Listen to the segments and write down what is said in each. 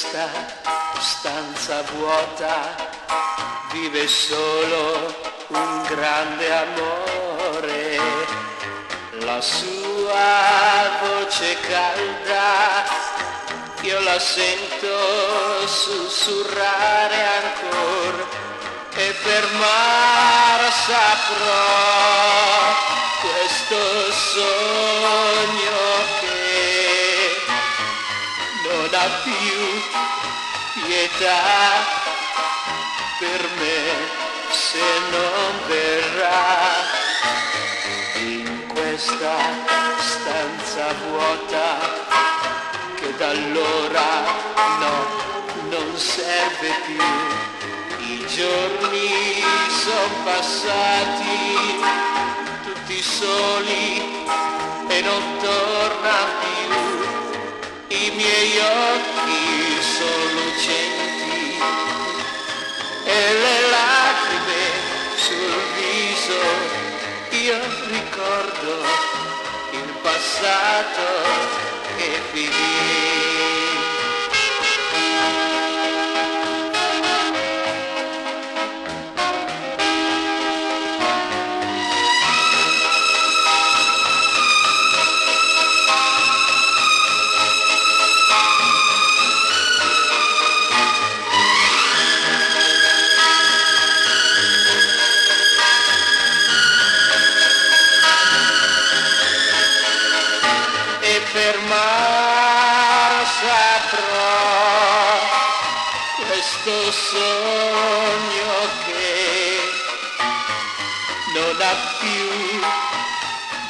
questa stanza vuota vive solo un grande amore, la sua voce calda, io la sento sussurrare ancora e per mare saprò questo sogno che non ha più pietà per me se non verrà in questa stanza vuota che da allora no, non serve più. I giorni son passati tutti soli e non torna più, i miei occhi sono lucenti e le lacrime sul viso, io ricordo il passato che finì. Per mare saprò questo sogno che non ha più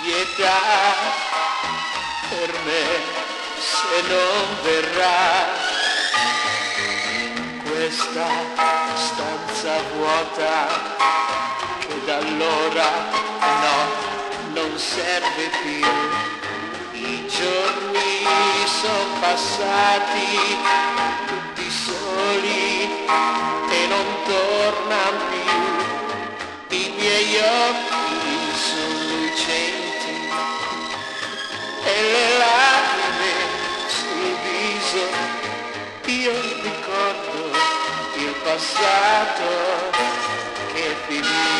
pietà per me se non verrà in questa stanza vuota che da allora no, non serve più. I giorni son passati tutti soli e non tornan più, i miei occhi sono lucenti e le lacrime sul viso, io ricordo il passato che finì.